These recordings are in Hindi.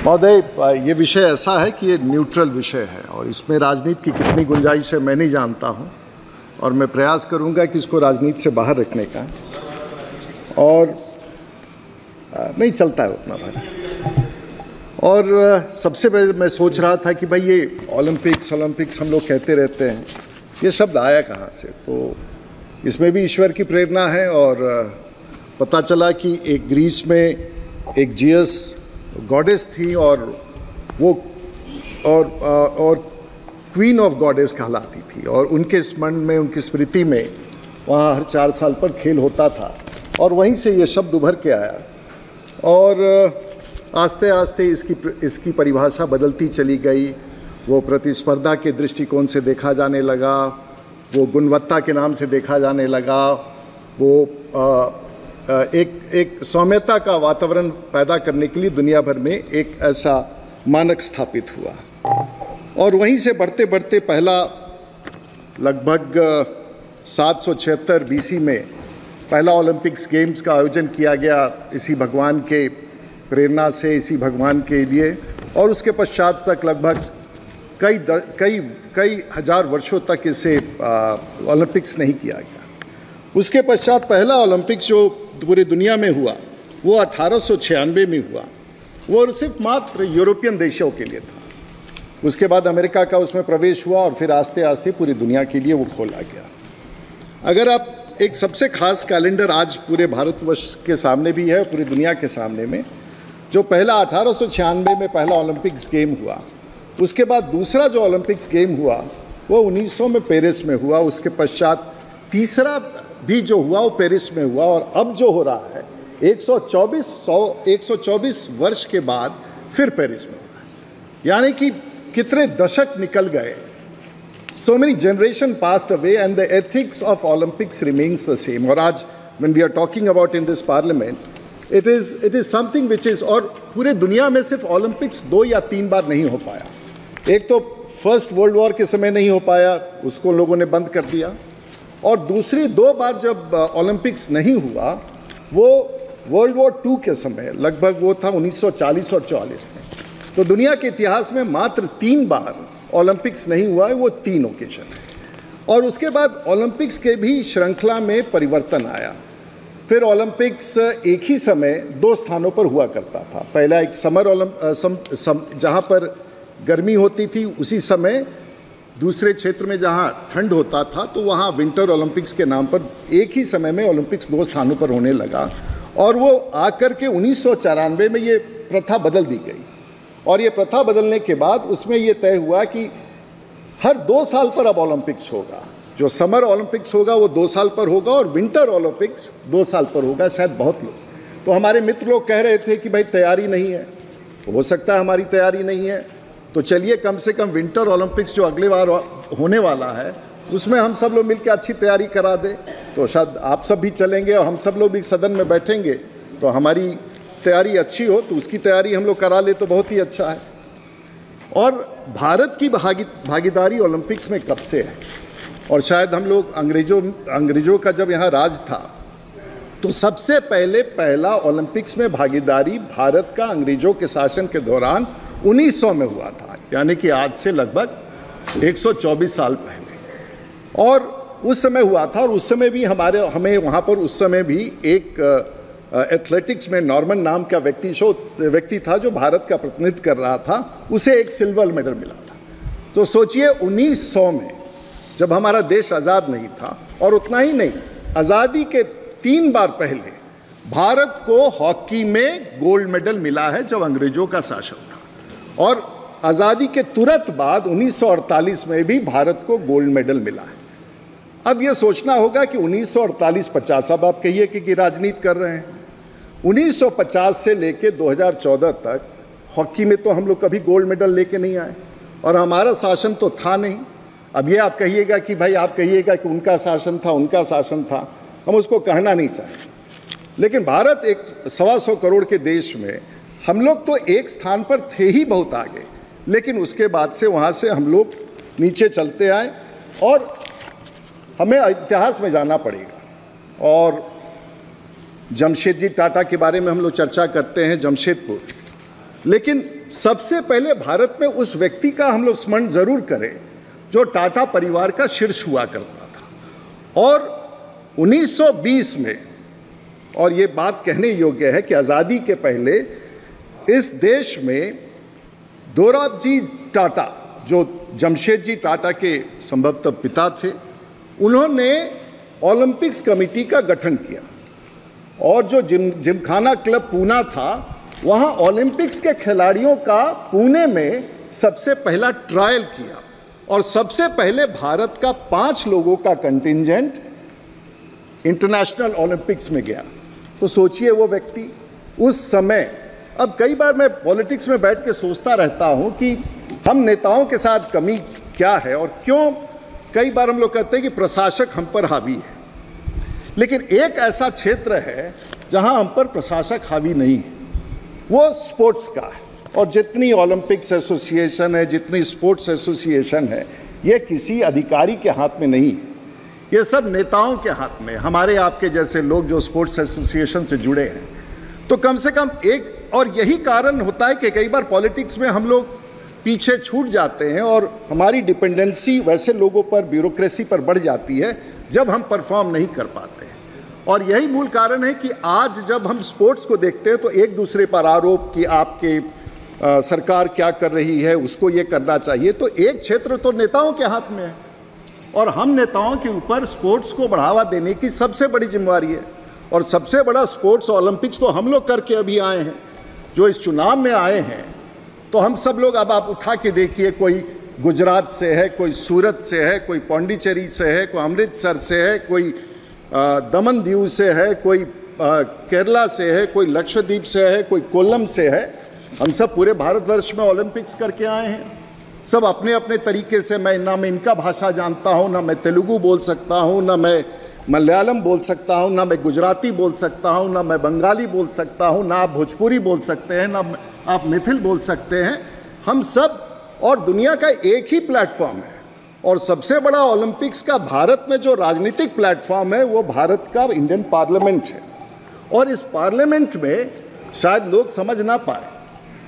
महोदय, ये विषय ऐसा है कि ये न्यूट्रल विषय है और इसमें राजनीति की कितनी गुंजाइश है मैं नहीं जानता हूँ, और मैं प्रयास करूँगा कि इसको राजनीति से बाहर रखने का, और नहीं चलता है उतना भारी। और सबसे पहले मैं सोच रहा था कि भाई ये ओलंपिक्स हम लोग कहते रहते हैं, ये शब्द आया कहाँ से? तो इसमें भी ईश्वर की प्रेरणा है। और पता चला कि एक ग्रीस में एक जियस गॉडेस थी और वो और क्वीन ऑफ गॉडेस कहलाती थी, और उनके स्मरण में, उनकी स्मृति में वहाँ हर 4 साल पर खेल होता था, और वहीं से ये शब्द उभर के आया। और आस्ते आस्ते इसकी परिभाषा बदलती चली गई। वो प्रतिस्पर्धा के दृष्टिकोण से देखा जाने लगा, वो गुणवत्ता के नाम से देखा जाने लगा, वो एक सौम्यता का वातावरण पैदा करने के लिए दुनिया भर में एक ऐसा मानक स्थापित हुआ। और वहीं से बढ़ते बढ़ते पहला लगभग 776 BC में पहला ओलंपिक्स गेम्स का आयोजन किया गया, इसी भगवान के प्रेरणा से, इसी भगवान के लिए। और उसके पश्चात तक लगभग कई हजार वर्षों तक इसे ओलंपिक्स नहीं किया गया। उसके पश्चात पहला ओलंपिक्स जो पूरी दुनिया में हुआ वो 1896 में हुआ। वो सिर्फ मात्र यूरोपियन देशों के लिए था। उसके बाद अमेरिका का उसमें प्रवेश हुआ और फिर आस्ते आस्ते पूरी दुनिया के लिए वो खोला गया। अगर आप एक सबसे खास कैलेंडर आज पूरे भारतवर्ष के सामने भी है, पूरी दुनिया के सामने में, जो पहला 1896 में पहला ओलंपिक्स गेम हुआ, उसके बाद दूसरा जो ओलंपिक्स गेम हुआ वो 1900 में पेरिस में हुआ। उसके पश्चात तीसरा भी जो हुआ वो पेरिस में हुआ, और अब जो हो रहा है 124 वर्ष के बाद फिर पेरिस में हो रहा है। यानी कि कितने दशक निकल गए, so many generation passed away and the ethics of Olympics remains the same। और आज when we are talking about in this parliament, it is something which is, और पूरे दुनिया में सिर्फ ओलंपिक्स 2 या 3 बार नहीं हो पाया। एक तो फर्स्ट वर्ल्ड वॉर के समय नहीं हो पाया, उसको लोगों ने बंद कर दिया, और दूसरी 2 बार जब ओलंपिक्स नहीं हुआ वो वर्ल्ड वॉर 2 के समय, लगभग वो था 1940 और 44 में। तो दुनिया के इतिहास में मात्र 3 बार ओलंपिक्स नहीं हुआ है, वो 3 ओकेजन है। और उसके बाद ओलंपिक्स के भी श्रृंखला में परिवर्तन आया। फिर ओलंपिक्स एक ही समय 2 स्थानों पर हुआ करता था। पहला एक समर जहाँ पर गर्मी होती थी उसी समय, दूसरे क्षेत्र में जहाँ ठंड होता था तो वहाँ विंटर ओलंपिक्स के नाम पर एक ही समय में ओलंपिक्स 2 स्थानों पर होने लगा। और वो आकर के 1994 में ये प्रथा बदल दी गई। और ये प्रथा बदलने के बाद उसमें ये तय हुआ कि हर 2 साल पर अब ओलंपिक्स होगा। जो समर ओलंपिक्स होगा वो 2 साल पर होगा, और विंटर ओलंपिक्स 2 साल पर होगा। शायद बहुत लोग, तो हमारे मित्र लोग कह रहे थे कि भाई तैयारी नहीं है, हो सकता है हमारी तैयारी नहीं है, तो चलिए कम से कम विंटर ओलंपिक्स जो अगले बार होने वाला है उसमें हम सब लोग मिलकर अच्छी तैयारी करा दें। तो शायद आप सब भी चलेंगे और हम सब लोग भी सदन में बैठेंगे, तो हमारी तैयारी अच्छी हो, तो उसकी तैयारी हम लोग करा ले तो बहुत ही अच्छा है। और भारत की भागीदारी ओलंपिक्स में कब से है? और शायद हम लोग अंग्रेज़ों का जब यहाँ राज था तो सबसे पहला ओलंपिक्स में भागीदारी भारत का अंग्रेज़ों के शासन के दौरान 1900 में हुआ था, यानी कि आज से लगभग 124 साल पहले। और उस समय हुआ था, और उस समय भी हमें वहाँ पर उस समय भी एक एथलेटिक्स में नॉर्मन नाम का व्यक्ति था जो भारत का प्रतिनिधित्व कर रहा था, उसे एक सिल्वर मेडल मिला था। तो सोचिए 1900 में जब हमारा देश आज़ाद नहीं था, और उतना ही नहीं, आज़ादी के 3 बार पहले भारत को हॉकी में गोल्ड मेडल मिला है जब अंग्रेज़ों का शासन था। और आज़ादी के तुरंत बाद 1948 में भी भारत को गोल्ड मेडल मिला है। अब ये सोचना होगा कि 1948-50, अब आप कहिए कि राजनीति कर रहे हैं, 1950 से लेके 2014 तक हॉकी में तो हम लोग कभी गोल्ड मेडल लेके नहीं आए, और हमारा शासन तो था नहीं। अब ये आप कहिएगा कि भाई, आप कहिएगा कि उनका शासन था, हम उसको कहना नहीं चाहें। लेकिन भारत एक 125 करोड़ के देश में हम लोग तो एक स्थान पर थे ही बहुत आगे, लेकिन उसके बाद से वहाँ से हम लोग नीचे चलते आए, और हमें इतिहास में जाना पड़ेगा। और जमशेदजी टाटा के बारे में हम लोग चर्चा करते हैं, जमशेदपुर, लेकिन सबसे पहले भारत में उस व्यक्ति का हम लोग स्मरण जरूर करें जो टाटा परिवार का शीर्ष हुआ करता था। और 1920 में, और ये बात कहने योग्य है कि आज़ादी के पहले इस देश में दोराबजी टाटा, जो जमशेदजी टाटा के संभवतः पिता थे, उन्होंने ओलंपिक्स कमेटी का गठन किया। और जो जिमखाना क्लब पूना था, वहाँ ओलंपिक्स के खिलाड़ियों का पुणे में सबसे पहला ट्रायल किया और सबसे पहले भारत का 5 लोगों का कंटिंजेंट इंटरनेशनल ओलंपिक्स में गया। तो सोचिए वो व्यक्ति उस समय, अब कई बार मैं पॉलिटिक्स में बैठ के सोचता रहता हूँ कि हम नेताओं के साथ कमी क्या है और क्यों कई बार हम लोग कहते हैं कि प्रशासक हम पर हावी है, लेकिन एक ऐसा क्षेत्र है जहाँ हम पर प्रशासक हावी नहीं है, वो स्पोर्ट्स का है। और जितनी ओलंपिक्स एसोसिएशन है, जितनी स्पोर्ट्स एसोसिएशन है, ये किसी अधिकारी के हाथ में नहीं है, ये सब नेताओं के हाथ में, हमारे आपके जैसे लोग जो स्पोर्ट्स एसोसिएशन से जुड़े हैं। तो कम से कम एक, और यही कारण होता है कि कई बार पॉलिटिक्स में हम लोग पीछे छूट जाते हैं और हमारी डिपेंडेंसी वैसे लोगों पर, ब्यूरोक्रेसी पर बढ़ जाती है जब हम परफॉर्म नहीं कर पाते हैं। और यही मूल कारण है कि आज जब हम स्पोर्ट्स को देखते हैं तो एक दूसरे पर आरोप कि आपके सरकार क्या कर रही है, उसको ये करना चाहिए, तो एक क्षेत्र तो नेताओं के हाथ में है और हम नेताओं के ऊपर स्पोर्ट्स को बढ़ावा देने की सबसे बड़ी जिम्मेवारी है। और सबसे बड़ा स्पोर्ट्स ओलंपिक्स तो हम लोग करके अभी आए हैं, जो इस चुनाव में आए हैं। तो हम सब लोग, अब आप उठा के देखिए, कोई गुजरात से है, कोई सूरत से है, कोई पौंडीचेरी से है, कोई अमृतसर से है, कोई दमन दीव से है, कोई केरला से है, कोई लक्षद्वीप से है, कोई कोल्लम से है। हम सब पूरे भारतवर्ष में ओलंपिक्स करके आए हैं, सब अपने अपने तरीके से। मैं ना मैं इनका भाषा जानता हूँ, ना मैं तेलुगु बोल सकता हूँ, ना मैं मलयालम बोल सकता हूँ, ना मैं गुजराती बोल सकता हूँ, ना मैं बंगाली बोल सकता हूँ, ना आप भोजपुरी बोल सकते हैं, ना आप मिथिल बोल सकते हैं। हम सब, और दुनिया का एक ही प्लेटफॉर्म है। और सबसे बड़ा ओलंपिक्स का भारत में जो राजनीतिक प्लेटफॉर्म है वो भारत का इंडियन पार्लियामेंट है। और इस पार्लियामेंट में शायद लोग समझ ना पाए,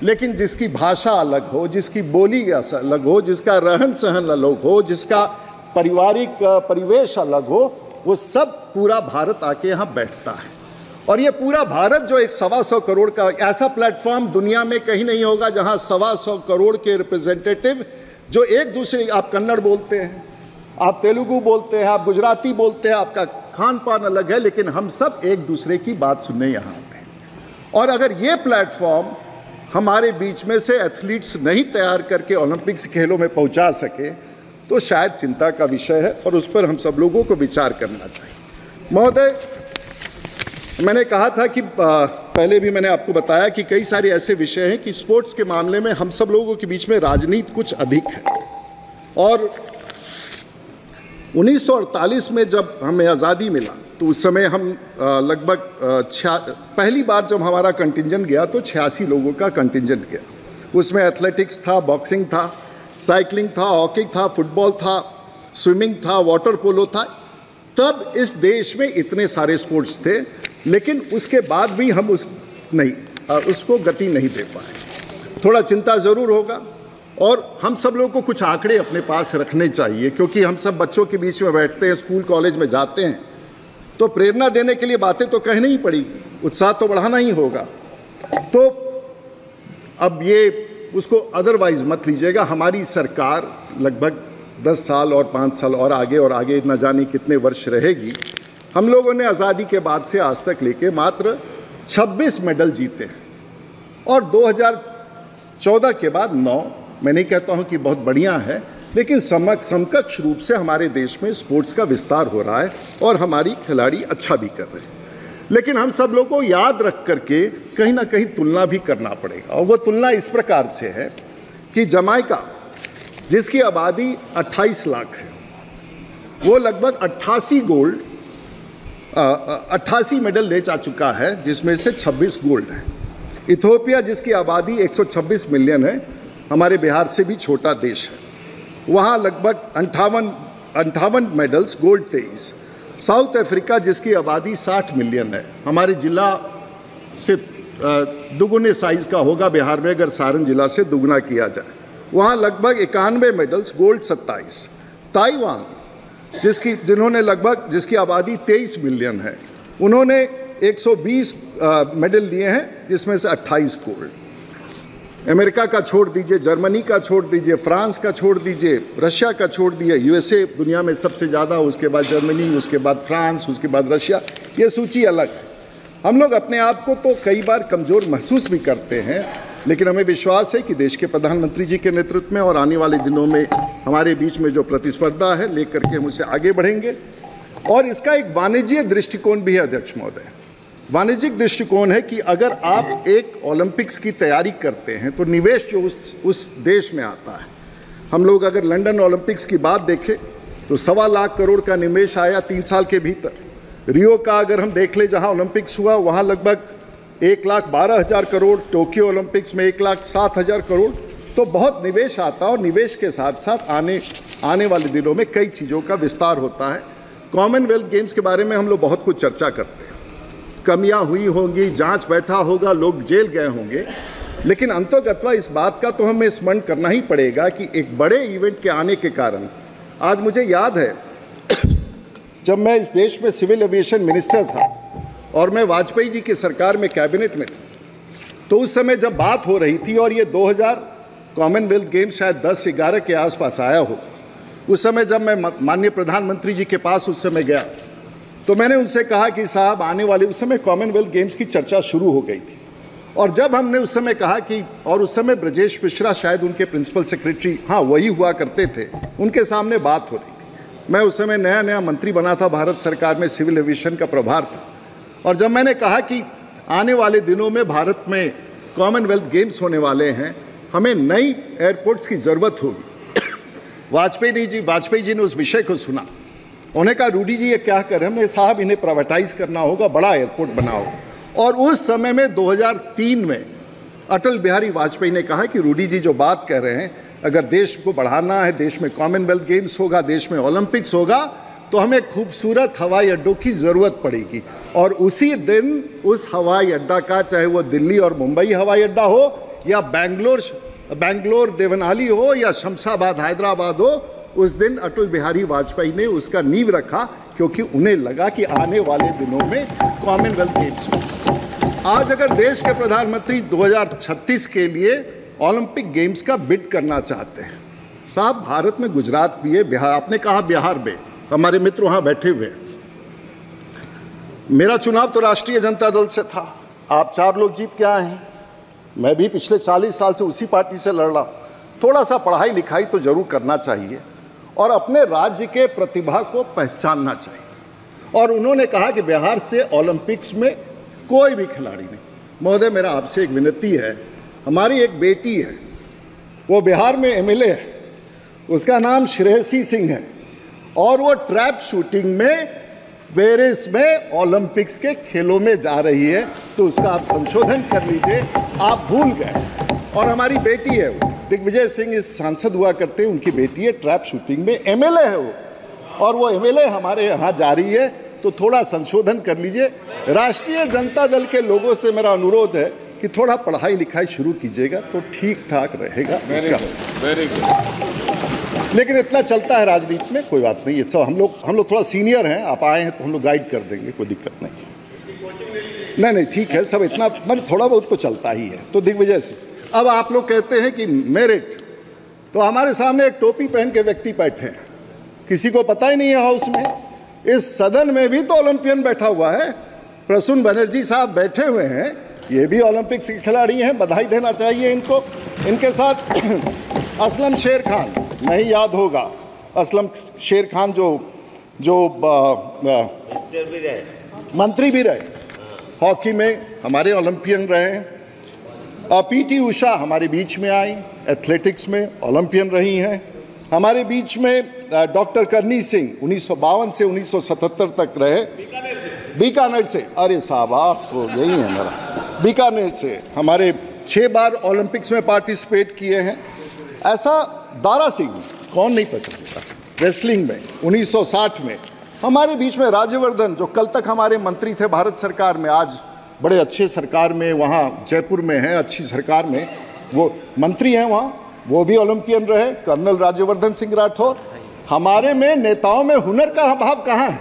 लेकिन जिसकी भाषा अलग हो, जिसकी बोली अलग हो, जिसका रहन सहन अलग हो, जिसका पारिवारिक परिवेश अलग हो, वो सब पूरा भारत आके यहाँ बैठता है। और ये पूरा भारत जो एक 125 करोड़ का, ऐसा प्लेटफॉर्म दुनिया में कहीं नहीं होगा जहाँ 125 करोड़ के रिप्रेजेंटेटिव जो एक दूसरे, आप कन्नड़ बोलते हैं, आप तेलुगु बोलते हैं, आप गुजराती बोलते हैं, आपका खान पान अलग है, लेकिन हम सब एक दूसरे की बात सुनने यहाँ पे। और अगर ये प्लेटफॉर्म हमारे बीच में से एथलीट्स नहीं तैयार करके ओलंपिक्स खेलों में पहुँचा सके तो शायद चिंता का विषय है और उस पर हम सब लोगों को विचार करना चाहिए। महोदय, मैंने कहा था कि पहले भी मैंने आपको बताया कि कई सारे ऐसे विषय हैं कि स्पोर्ट्स के मामले में हम सब लोगों के बीच में राजनीति कुछ अधिक है। और 1948 में जब हमें आज़ादी मिला तो उस समय हम लगभग पहली बार जब हमारा कंटिंजेंट गया तो 86 लोगों का कंटिंजेंट गया। उसमें एथलेटिक्स था, बॉक्सिंग था, साइकिलिंग था, हॉकी था, फुटबॉल था, स्विमिंग था, वाटर पोलो था। तब इस देश में इतने सारे स्पोर्ट्स थे, लेकिन उसके बाद भी हम उसको गति नहीं दे पाए। थोड़ा चिंता ज़रूर होगा और हम सब लोगों को कुछ आंकड़े अपने पास रखने चाहिए, क्योंकि हम सब बच्चों के बीच में बैठते हैं, स्कूल कॉलेज में जाते हैं, तो प्रेरणा देने के लिए बातें तो कहनी ही पड़ेगी, उत्साह तो बढ़ाना ही होगा। तो अब ये उसको अदरवाइज मत लीजिएगा। हमारी सरकार लगभग 10 साल और 5 साल और आगे न जाने कितने वर्ष रहेगी। हम लोगों ने आज़ादी के बाद से आज तक लेके मात्र 26 मेडल जीते हैं और 2014 के बाद 9। मैं नहीं कहता हूं कि बहुत बढ़िया है, लेकिन समकक्ष रूप से हमारे देश में स्पोर्ट्स का विस्तार हो रहा है और हमारी खिलाड़ी अच्छा भी कर रहे हैं। लेकिन हम सब लोगों को याद रख करके कहीं ना कहीं तुलना भी करना पड़ेगा, और वो तुलना इस प्रकार से है कि जमाइका, जिसकी आबादी 28 लाख है, वो लगभग 88 मेडल ले जा चुका है, जिसमें से 26 गोल्ड है। इथियोपिया, जिसकी आबादी 126 मिलियन है, हमारे बिहार से भी छोटा देश है, वहाँ लगभग 58 मेडल्स, गोल्ड 23। साउथ अफ्रीका, जिसकी आबादी 60 मिलियन है, हमारे जिला से दुगुने साइज का होगा बिहार में, अगर सारण जिला से दुगुना किया जाए। वहाँ लगभग 91 मेडल्स, गोल्ड 27। ताइवान जिसकी आबादी 23 मिलियन है, उन्होंने 120 मेडल लिए हैं, जिसमें से 28 गोल्ड। अमेरिका का छोड़ दीजिए, जर्मनी का छोड़ दीजिए, फ्रांस का छोड़ दीजिए, रशिया का छोड़ दिए, यूएसए दुनिया में सबसे ज़्यादा, उसके बाद जर्मनी, उसके बाद फ्रांस, उसके बाद रशिया, ये सूची अलग है। हम लोग अपने आप को तो कई बार कमज़ोर महसूस भी करते हैं, लेकिन हमें विश्वास है कि देश के प्रधानमंत्री जी के नेतृत्व में और आने वाले दिनों में हमारे बीच में जो प्रतिस्पर्धा है, लेकर के हम उसे आगे बढ़ेंगे। और इसका एक वाणिज्यिक दृष्टिकोण भी है अध्यक्ष महोदय। वाणिज्यिक दृष्टिकोण है कि अगर आप एक ओलंपिक्स की तैयारी करते हैं तो निवेश जो उस देश में आता है, हम लोग अगर लंदन ओलंपिक्स की बात देखें तो 1.25 लाख करोड़ का निवेश आया 3 साल के भीतर। रियो का अगर हम देख लें, जहां ओलंपिक्स हुआ, वहां लगभग 1,12,000 करोड़, टोक्यो ओलंपिक्स में 1,07,000 करोड़। तो बहुत निवेश आता है और निवेश के साथ साथ आने वाले दिनों में कई चीज़ों का विस्तार होता है। कॉमनवेल्थ गेम्स के बारे में हम लोग बहुत कुछ चर्चा करते हैं, कमियां हुई होंगी, जांच बैठा होगा, लोग जेल गए होंगे, लेकिन अंततः इस बात का तो हमें स्मरण करना ही पड़ेगा कि एक बड़े इवेंट के आने के कारण, आज मुझे याद है जब मैं इस देश में सिविल एविएशन मिनिस्टर था और मैं वाजपेयी जी की सरकार में कैबिनेट में था, तो उस समय जब बात हो रही थी और ये 2000 कॉमनवेल्थ गेम्स शायद 10-11 के आसपास आया हो, उस समय जब मैं माननीय प्रधानमंत्री जी के पास उस समय गया तो मैंने उनसे कहा कि साहब आने वाले, उस समय कॉमनवेल्थ गेम्स की चर्चा शुरू हो गई थी, और जब हमने उस समय कहा कि, और उस समय ब्रजेश मिश्रा शायद उनके प्रिंसिपल सेक्रेटरी, हाँ वही हुआ करते थे, उनके सामने बात हो रही थी। मैं उस समय नया मंत्री बना था भारत सरकार में, सिविल एविएशन का प्रभार था, और जब मैंने कहा कि आने वाले दिनों में भारत में कॉमनवेल्थ गेम्स होने वाले हैं, हमें नई एयरपोर्ट्स की ज़रूरत होगी, वाजपेयी जी ने उस विषय को सुना। उन्होंने कहा रूडी जी ये क्या कर रहे हैं? हमने साहब इन्हें प्राइवेटाइज करना होगा, बड़ा एयरपोर्ट बनाओ। और उस समय में 2003 में अटल बिहारी वाजपेयी ने कहा कि रूडी जी जो बात कह रहे हैं, अगर देश को बढ़ाना है, देश में कॉमनवेल्थ गेम्स होगा, देश में ओलंपिक्स होगा, तो हमें खूबसूरत हवाई अड्डों की ज़रूरत पड़ेगी। और उसी दिन उस हवाई अड्डा का, चाहे वो दिल्ली और मुंबई हवाई अड्डा हो या बेंगलोर देवनाली हो या शमशाबाद हैदराबाद हो, उस दिन अटल बिहारी वाजपेयी ने उसका नींव रखा, क्योंकि उन्हें लगा कि आने वाले दिनों में कॉमनवेल्थ गेम्स हो। आज अगर देश के प्रधानमंत्री 2036 के लिए ओलंपिक गेम्स का बिड करना चाहते हैं, साहब भारत में गुजरात भी है, बिहार, आपने कहा बिहार में, हमारे मित्र वहाँ बैठे हुए हैं। मेरा चुनाव तो राष्ट्रीय जनता दल से था, आप 4 लोग जीत के आए हैं, मैं भी पिछले 40 साल से उसी पार्टी से लड़ रहा। थोड़ा सा पढ़ाई लिखाई तो जरूर करना चाहिए और अपने राज्य के प्रतिभा को पहचानना चाहिए। और उन्होंने कहा कि बिहार से ओलंपिक्स में कोई भी खिलाड़ी नहीं। महोदय मेरा आपसे एक विनती है, हमारी एक बेटी है, वो बिहार में एमएलए है, उसका नाम श्रेयसी सिंह है, और वो ट्रैप शूटिंग में पेरिस में ओलंपिक्स के खेलों में जा रही है, तो उसका आप संशोधन कर लीजिए, आप भूल गए। और हमारी बेटी है वो, दिग्विजय सिंह इस सांसद हुआ करते हैं, उनकी बेटी है, ट्रैप शूटिंग में एमएलए है वो, और वो एमएलए हमारे यहाँ जा रही है, तो थोड़ा संशोधन कर लीजिए। राष्ट्रीय जनता दल के लोगों से मेरा अनुरोध है कि थोड़ा पढ़ाई लिखाई शुरू कीजिएगा तो ठीक ठाक रहेगा इसका। Very good. लेकिन इतना चलता है राजनीति में, कोई बात नहीं, ये सब हम लोग थोड़ा सीनियर हैं, आप आए हैं तो हम लोग गाइड कर देंगे, कोई दिक्कत नहीं। नहीं ठीक है, सब इतना मतलब थोड़ा बहुत तो चलता ही है। तो दिग्विजय से अब आप लोग कहते हैं कि मेरिट, तो हमारे सामने एक टोपी पहन के व्यक्ति बैठे हैं, किसी को पता ही नहीं है हाउस में, इस सदन में भी तो ओलंपियन बैठा हुआ है, प्रसून बनर्जी साहब बैठे हुए हैं, ये भी ओलंपिक्स के खिलाड़ी हैं, बधाई देना चाहिए इनको। इनके साथ असलम शेर खान, नहीं याद होगा, असलम शेर खान जो मंत्री भी रहे, हॉकी में हमारे ओलंपियन रहे हैं। पीटी उषा हमारे बीच में आई, एथलेटिक्स में ओलंपियन रही हैं। हमारे बीच में डॉक्टर करनी सिंह 1952 से 1977 तक रहे, बीकानेर से, अरे साहब आप तो यही हैं मेरा, बीकानेर से हमारे 6 बार ओलंपिक्स में पार्टिसिपेट किए हैं। ऐसा दारा सिंह, कौन नहीं पहचानता, रेसलिंग में 1960 में। हमारे बीच में राज्यवर्धन, जो कल तक हमारे मंत्री थे भारत सरकार में, आज बड़े अच्छे सरकार में वहाँ जयपुर में है, अच्छी सरकार में वो मंत्री हैं वहाँ, वो भी ओलंपियन रहे, कर्नल राज्यवर्धन सिंह राठौर। हमारे में नेताओं में हुनर का अभाव कहाँ है?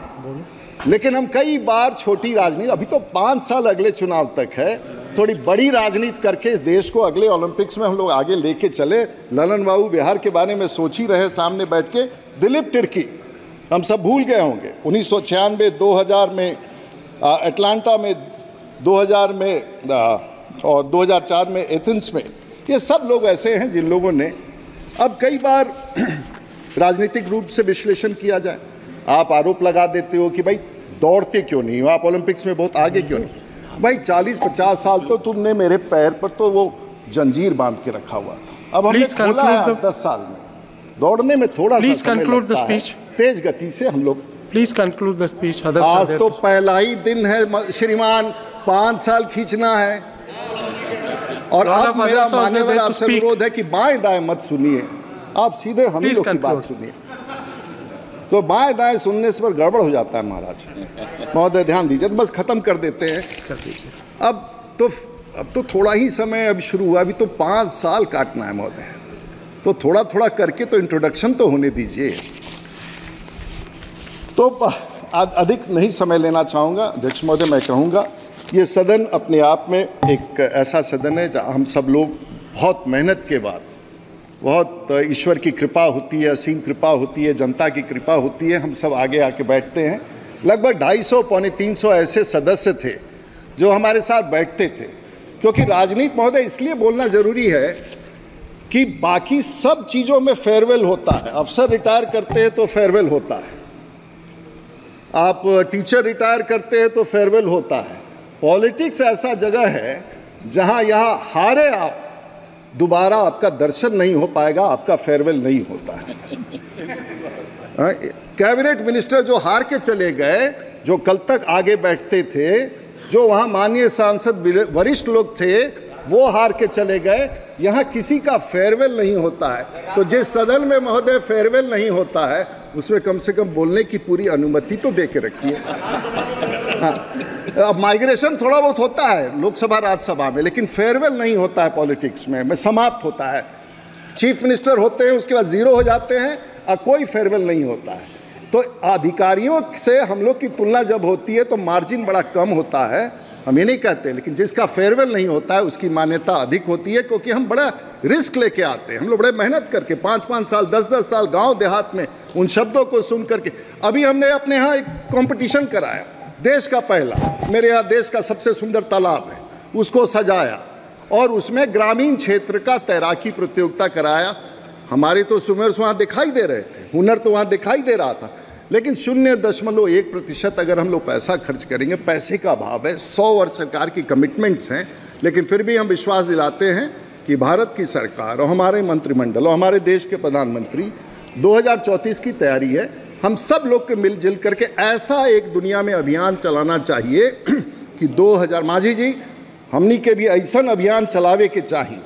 लेकिन हम कई बार छोटी राजनीति, अभी तो 5 साल अगले चुनाव तक है, थोड़ी बड़ी राजनीति करके इस देश को अगले ओलंपिक्स में हम लोग आगे लेके चले। ललन बाबू बिहार के बारे में सोच ही रहे सामने बैठ के, दिलीप तिर्की हम सब भूल गए होंगे, 1996, 2000 में अटलांटा में, 2000 में और 2004 में एथेंस में। ये सब लोग ऐसे हैं जिन लोगों ने, अब कई बार राजनीतिक रूप से विश्लेषण किया जाए, आप आरोप लगा देते हो कि भाई दौड़ते क्यों नहीं हो, आप ओलंपिक्स में बहुत आगे क्यों नहीं। भाई 40-50 साल तो तुमने मेरे पैर पर तो वो जंजीर बांध के रखा हुआ था, अब हमने खोला है 10 साल में। दौड़ने में थोड़ा सा समय लगता है, तेज गति से हम लोग। Please conclude the speech. आज तो पहला ही दिन है श्रीमान, 5 साल खींचना है। और अब मेरा मान्यवर आपसे अनुरोध है कि बाएं दाएं मत सुनिए, आप सीधे हम लोग की बात सुनिए। तो बाएं दाएं सुनने से पर गड़बड़ हो जाता है महाराज। महोदय ध्यान दीजिए, तो बस खत्म कर देते हैं। अब तो थोड़ा ही समय अभी शुरू हुआ, अभी तो 5 साल काटना है महोदय, तो थोड़ा थोड़ा करके तो इंट्रोडक्शन तो होने दीजिए। तो अधिक नहीं समय लेना चाहूँगा अध्यक्ष महोदय, मैं कहूँगा ये सदन अपने आप में एक ऐसा सदन है जहाँ हम सब लोग बहुत मेहनत के बाद, बहुत ईश्वर की कृपा होती है, असीम कृपा होती है, जनता की कृपा होती है, हम सब आगे आके बैठते हैं। लगभग 250 पौने 300 ऐसे सदस्य थे जो हमारे साथ बैठते थे, क्योंकि राजनीति महोदय इसलिए बोलना जरूरी है कि बाकी सब चीज़ों में फेयरवेल होता है। अफसर रिटायर करते हैं तो फेयरवेल होता है, आप टीचर रिटायर करते हैं तो फेयरवेल होता है। पॉलिटिक्स ऐसा जगह है जहां यहाँ हारे आप, दोबारा आपका दर्शन नहीं हो पाएगा, आपका फेयरवेल नहीं होता है। कैबिनेट मिनिस्टर जो हार के चले गए, जो कल तक आगे बैठते थे, जो वहाँ माननीय सांसद वरिष्ठ लोग थे, वो हार के चले गए। यहाँ किसी का फेयरवेल नहीं होता है। तो जिस सदन में महोदय फेयरवेल नहीं होता है, उसमें कम से कम बोलने की पूरी अनुमति तो दे के रखिए। हाँ, अब माइग्रेशन थोड़ा बहुत होता है लोकसभा राज्यसभा में, लेकिन फेयरवेल नहीं होता है पॉलिटिक्स में समाप्त होता है। चीफ मिनिस्टर होते हैं, उसके बाद जीरो हो जाते हैं और कोई फेयरवेल नहीं होता है। तो अधिकारियों से हम लोग की तुलना जब होती है तो मार्जिन बड़ा कम होता है, हम ये नहीं कहते, लेकिन जिसका फेयरवेल नहीं होता है उसकी मान्यता अधिक होती है, क्योंकि हम बड़ा रिस्क लेके आते हैं। हम लोग बड़े मेहनत करके 5-5 साल 10-10 साल गांव देहात में उन शब्दों को सुन करके, अभी हमने अपने यहाँ एक कंपटीशन कराया, देश का पहला, मेरे यहाँ देश का सबसे सुंदर तालाब है, उसको सजाया और उसमें ग्रामीण क्षेत्र का तैराकी प्रतियोगिता कराया। हमारे तो सुमेर वहाँ दिखाई दे रहे थे, हुनर तो वहाँ दिखाई दे रहा था, लेकिन 0.1% अगर हम लोग पैसा खर्च करेंगे, पैसे का अभाव है, 100 वर्ष सरकार की कमिटमेंट्स हैं, लेकिन फिर भी हम विश्वास दिलाते हैं कि भारत की सरकार और हमारे मंत्रिमंडल और हमारे देश के प्रधानमंत्री 2034 की तैयारी है। हम सब लोग के मिलजुल करके ऐसा एक दुनिया में अभियान चलाना चाहिए कि 2000 माझी जी हमनी के भी ऐसा अभियान चलावे के चाहिए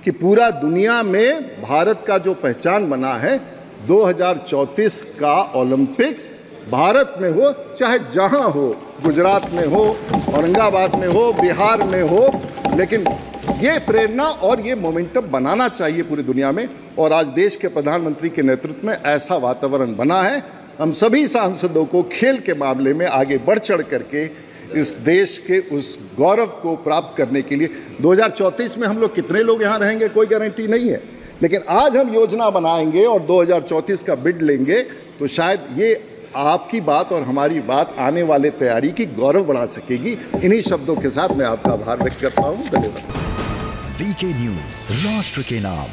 कि पूरा दुनिया में भारत का जो पहचान बना है, 2034 का ओलंपिक्स भारत में हो, चाहे जहां हो, गुजरात में हो, औरंगाबाद में हो, बिहार में हो, लेकिन ये प्रेरणा और ये मोमेंटम बनाना चाहिए पूरी दुनिया में। और आज देश के प्रधानमंत्री के नेतृत्व में ऐसा वातावरण बना है। हम सभी सांसदों को खेल के मामले में आगे बढ़ चढ़ करके इस देश के उस गौरव को प्राप्त करने के लिए 2034 में हम लोग कितने लोग यहाँ रहेंगे कोई गारंटी नहीं है, लेकिन आज हम योजना बनाएंगे और 2034 का बिड लेंगे तो शायद ये आपकी बात और हमारी बात आने वाले तैयारी की गौरव बढ़ा सकेगी। इन्हीं शब्दों के साथ मैं आपका आभार व्यक्त करता हूँ। धन्यवाद। वीके न्यूज़, राष्ट्र के नाम।